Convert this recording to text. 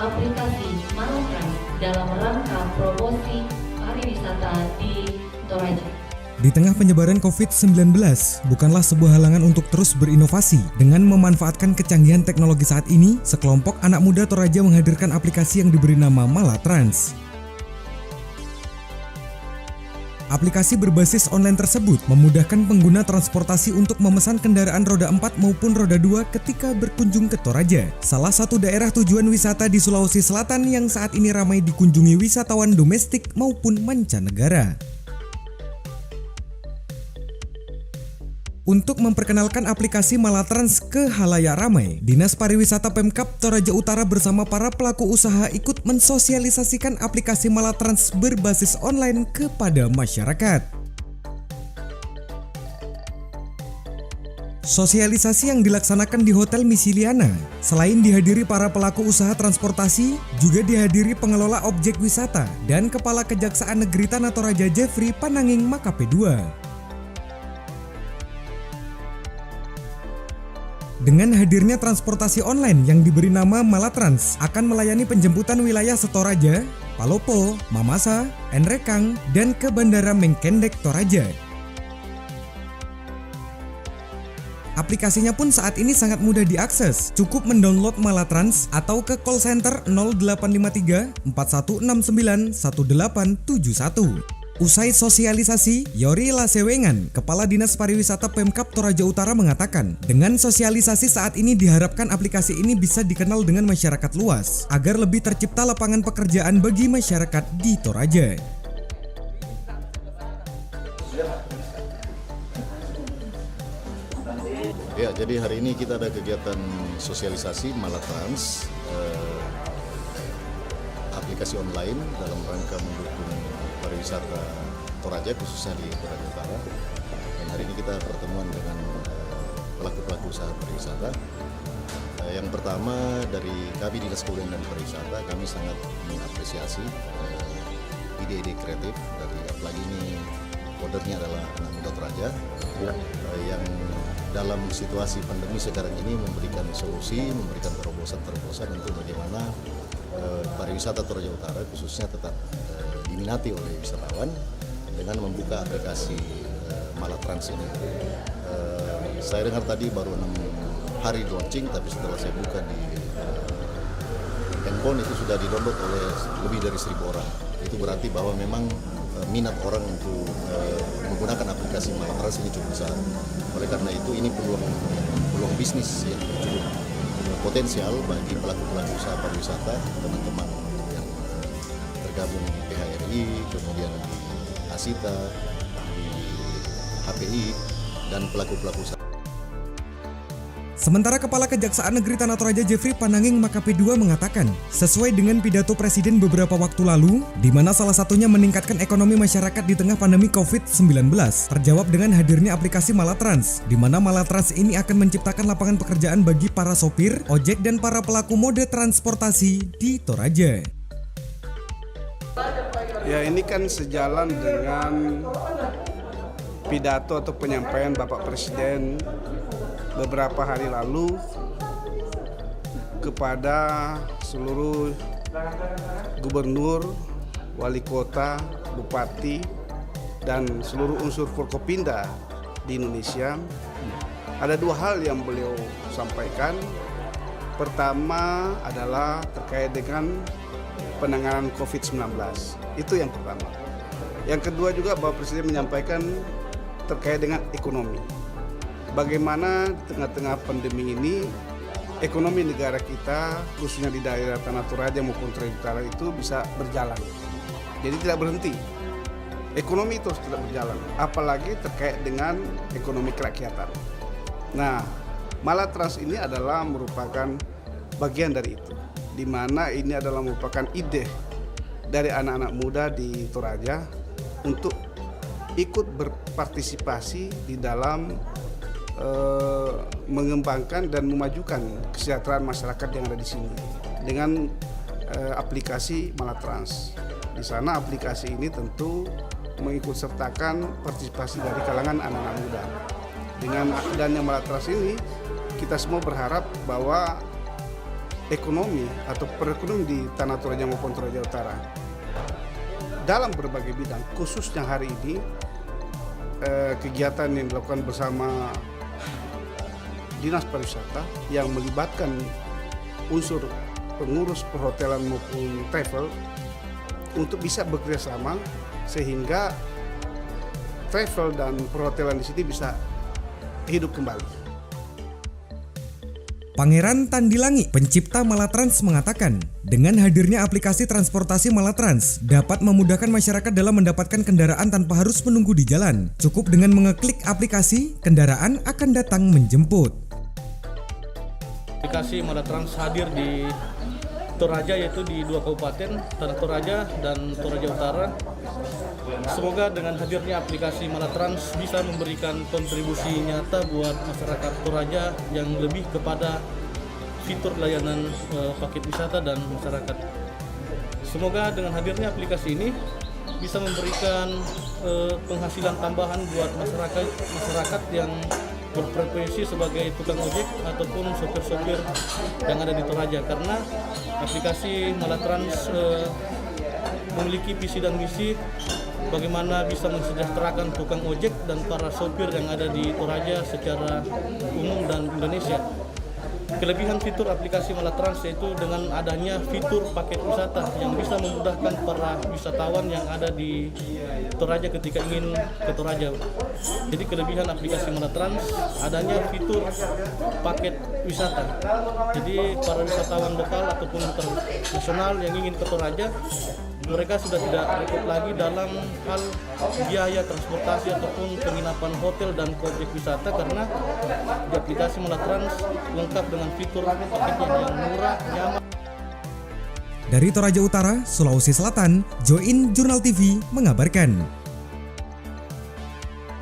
aplikasi Malatrans dalam rangka promosi pariwisata di Toraja. Di tengah penyebaran COVID-19, bukanlah sebuah halangan untuk terus berinovasi. Dengan memanfaatkan kecanggihan teknologi saat ini, sekelompok anak muda Toraja menghadirkan aplikasi yang diberi nama Malatrans. Aplikasi berbasis online tersebut memudahkan pengguna transportasi untuk memesan kendaraan roda 4 maupun roda 2 ketika berkunjung ke Toraja, salah satu daerah tujuan wisata di Sulawesi Selatan yang saat ini ramai dikunjungi wisatawan domestik maupun mancanegara. Untuk memperkenalkan aplikasi Malatrans ke halayak ramai, Dinas Pariwisata Pemkab Toraja Utara bersama para pelaku usaha ikut mensosialisasikan aplikasi Malatrans berbasis online kepada masyarakat. Sosialisasi yang dilaksanakan di Hotel Misiliana, selain dihadiri para pelaku usaha transportasi, juga dihadiri pengelola objek wisata dan Kepala Kejaksaan Negeri Tanah Toraja Jeffrey Pananging Makape II. Dengan hadirnya transportasi online yang diberi nama Malatrans akan melayani penjemputan wilayah Setoraja, Palopo, Mamasa, Enrekang, dan ke Bandara Mengkendek Toraja. Aplikasinya pun saat ini sangat mudah diakses. Cukup mendownload Malatrans atau ke call center 0853 4169 1871. Usai sosialisasi, Yori Lasewengan, Kepala Dinas Pariwisata Pemkab Toraja Utara mengatakan, dengan sosialisasi saat ini diharapkan aplikasi ini bisa dikenal dengan masyarakat luas, agar lebih tercipta lapangan pekerjaan bagi masyarakat di Toraja. Ya, jadi hari ini kita ada kegiatan sosialisasi Malatrans, aplikasi online dalam rangka mendukung pariwisata Toraja, khususnya di Toraja Utara. Dan hari ini kita pertemuan dengan pelaku-pelaku usaha pariwisata. Yang pertama dari kami Dinas Kebudayaan dan Pariwisata, kami sangat mengapresiasi ide-ide kreatif dari, apalagi ini ordernya adalah anak muda Toraja yang dalam situasi pandemi sekarang ini memberikan solusi, memberikan terobosan-terobosan untuk bagaimana pariwisata Toraja Utara khususnya tetap diminati oleh wisatawan dengan membuka aplikasi Malatrans ini. Saya dengar tadi baru 6 hari launching, tapi setelah saya buka di handphone itu sudah di-download oleh lebih dari 1.000 orang. Itu berarti bahwa memang minat orang untuk menggunakan aplikasi Malatrans ini cukup besar. Oleh karena itu ini peluang bisnis yang cukup potensial bagi pelaku-pelaku usaha pariwisata, teman-teman yang tergabung di PHRI, kemudian di Asita, di HPI, dan pelaku-pelaku usaha. Sementara Kepala Kejaksaan Negeri Tanah Toraja Jeffrey Pananging Makape II mengatakan, sesuai dengan pidato Presiden beberapa waktu lalu, di mana salah satunya meningkatkan ekonomi masyarakat di tengah pandemi COVID-19, terjawab dengan hadirnya aplikasi Malatrans, di mana Malatrans ini akan menciptakan lapangan pekerjaan bagi para sopir, ojek, dan para pelaku mode transportasi di Toraja. Ya, ini kan sejalan dengan pidato atau penyampaian Bapak Presiden beberapa hari lalu kepada seluruh gubernur, wali kota, bupati, dan seluruh unsur Forkopimda di Indonesia. Ada dua hal yang beliau sampaikan. Pertama adalah terkait dengan penanganan COVID-19. Itu yang pertama. Yang kedua juga Bapak Presiden menyampaikan terkait dengan ekonomi. Bagaimana di tengah-tengah pandemi ini ekonomi negara kita, khususnya di daerah Tanah Toraja maupun Toraja Utara itu bisa berjalan. Jadi tidak berhenti. Ekonomi terus tidak berjalan, apalagi terkait dengan ekonomi kerakyatan. Nah, Malatrans ini adalah merupakan bagian dari itu, di mana ini adalah merupakan ide dari anak-anak muda di Toraja untuk ikut berpartisipasi di dalam mengembangkan dan memajukan kesejahteraan masyarakat yang ada di sini dengan aplikasi Malatrans. Di sana aplikasi ini tentu mengikut sertakan partisipasi dari kalangan anak-anak muda. Dengan adanya Malatrans ini, kita semua berharap bahwa ekonomi atau perekonomian di Tanah Toraja maupun Toraja Utara dalam berbagai bidang, khususnya hari ini kegiatan yang dilakukan bersama Dinas Pariwisata yang melibatkan unsur pengurus perhotelan maupun travel untuk bisa bekerjasama sehingga travel dan perhotelan di sini bisa hidup kembali. Pangeran Tandilangi, pencipta Malatrans mengatakan, dengan hadirnya aplikasi transportasi Malatrans dapat memudahkan masyarakat dalam mendapatkan kendaraan tanpa harus menunggu di jalan. Cukup dengan mengeklik aplikasi, kendaraan akan datang menjemput. Aplikasi Malatrans hadir di Toraja, yaitu di 2 kabupaten, Tanah Toraja dan Toraja Utara. Semoga dengan hadirnya aplikasi Malatrans bisa memberikan kontribusi nyata buat masyarakat Toraja yang lebih kepada fitur layanan paket wisata dan masyarakat. Semoga dengan hadirnya aplikasi ini bisa memberikan penghasilan tambahan buat masyarakat yang berprofesi sebagai tukang ojek ataupun sopir-sopir yang ada di Toraja, karena aplikasi Malatrans memiliki visi dan misi bagaimana bisa mensejahterakan tukang ojek dan para sopir yang ada di Toraja secara umum dan Indonesia. Kelebihan fitur aplikasi Malatrans yaitu dengan adanya fitur paket wisata yang bisa memudahkan para wisatawan yang ada di Toraja ketika ingin ke Toraja. Jadi kelebihan aplikasi Malatrans adanya fitur paket wisata. Jadi para wisatawan lokal ataupun internasional yang ingin ke Toraja, mereka sudah tidak repot lagi dalam hal biaya transportasi ataupun penginapan hotel dan objek wisata, karena di aplikasi Malatrans lengkap dengan fitur paketnya yang murah, nyaman. Dari Toraja Utara, Sulawesi Selatan, Join Jurnal TV mengabarkan.